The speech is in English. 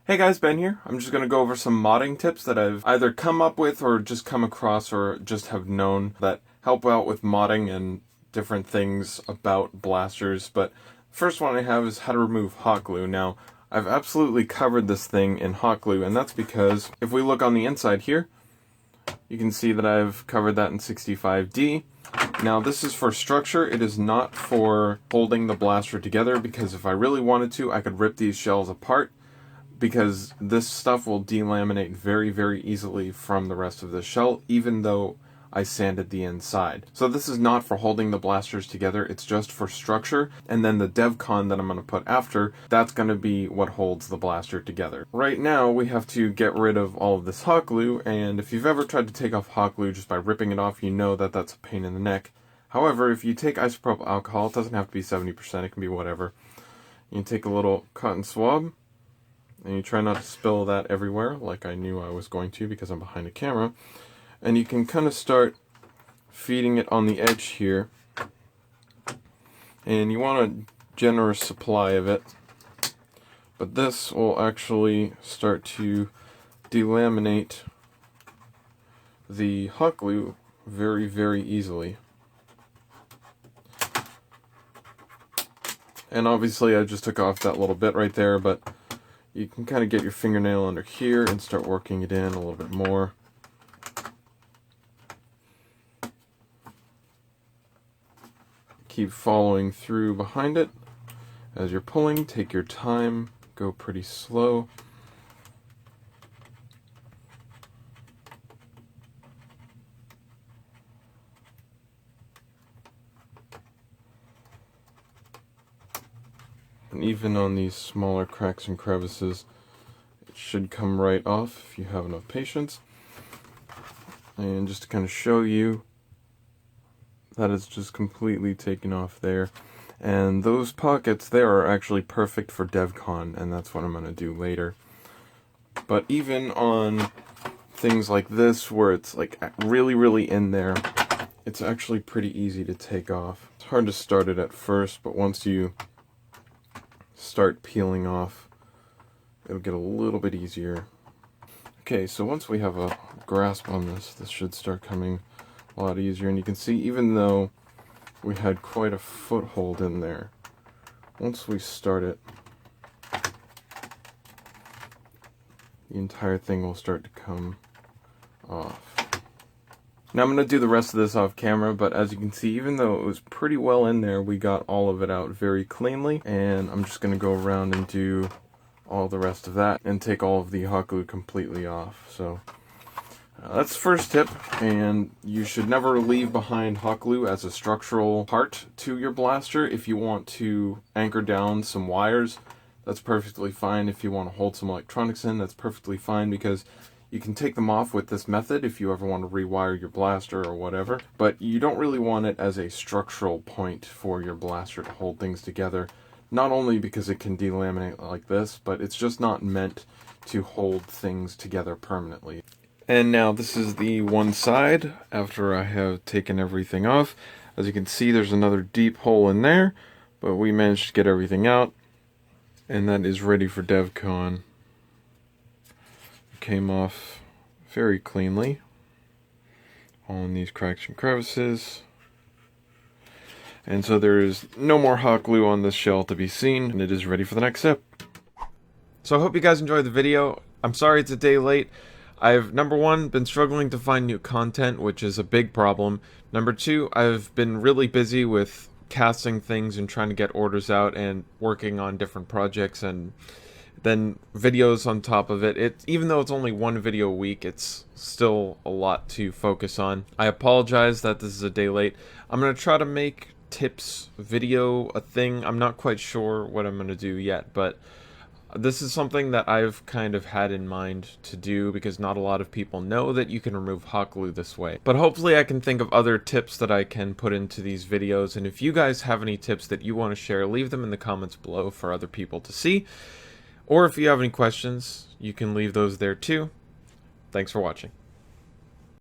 Hey guys, Ben here. I'm just going to go over some modding tips that I've either come up with or just come across or just have known that help out with modding and different things about blasters. But first one I have is how to remove hot glue. Now, I've absolutely covered this thing in hot glue, and that's because if we look on the inside here, you can see that I've covered that in 65D. Now this is for structure, it is not for holding the blaster together, because if I really wanted to, I could rip these shells apart, because this stuff will delaminate very, very easily from the rest of the shell, even though I sanded the inside. So this is not for holding the blasters together, it's just for structure, and then the DevCon that I'm going to put after, that's going to be what holds the blaster together. Right now, we have to get rid of all of this hot glue, and if you've ever tried to take off hot glue just by ripping it off, you know that that's a pain in the neck. However, if you take isopropyl alcohol, it doesn't have to be 70%, it can be whatever. You can take a little cotton swab, and you try not to spill that everywhere, like I knew I was going to because I'm behind a camera. And you can kind of start feeding it on the edge here. And you want a generous supply of it. But this will actually start to delaminate the hot glue very, very easily. And obviously I just took off that little bit right there, but you can kind of get your fingernail under here and start working it in a little bit more. Keep following through behind it. As you're pulling, take your time, go pretty slow. And even on these smaller cracks and crevices, it should come right off if you have enough patience. And just to kind of show you that it's just completely taken off there. And those pockets there are actually perfect for DevCon, and that's what I'm going to do later. But even on things like this, where it's like really, really in there, it's actually pretty easy to take off. It's hard to start it at first, but once you start peeling off, it'll get a little bit easier. Okay, so once we have a grasp on this, this should start coming a lot easier. And you can see, even though we had quite a foothold in there, once we start it, the entire thing will start to come off. Now I'm going to do the rest of this off camera, but as you can see, even though it was pretty well in there, we got all of it out very cleanly, and I'm just going to go around and do all the rest of that and take all of the hot glue completely off. So that's the first tip, and you should never leave behind hot glue as a structural part to your blaster. If you want to anchor down some wires, that's perfectly fine. If you want to hold some electronics in, that's perfectly fine, because you can take them off with this method if you ever want to rewire your blaster or whatever, but you don't really want it as a structural point for your blaster to hold things together. Not only because it can delaminate like this, but it's just not meant to hold things together permanently. And now this is the one side after I have taken everything off. As you can see, there's another deep hole in there, but we managed to get everything out, and that is ready for DevCon. Came off very cleanly on these cracks and crevices. And so there is no more hot glue on this shell to be seen, and it is ready for the next step. So I hope you guys enjoyed the video. I'm sorry it's a day late. I've, number one, been struggling to find new content, which is a big problem. Number two, I've been really busy with casting things and trying to get orders out and working on different projects and then videos on top of it. Even though it's only one video a week, it's still a lot to focus on. I apologize that this is a day late. I'm going to try to make tips video a thing. I'm not quite sure what I'm going to do yet, but this is something that I've kind of had in mind to do, because not a lot of people know that you can remove hot glue this way. But hopefully I can think of other tips that I can put into these videos, and if you guys have any tips that you want to share, leave them in the comments below for other people to see. Or if you have any questions, you can leave those there too. Thanks for watching.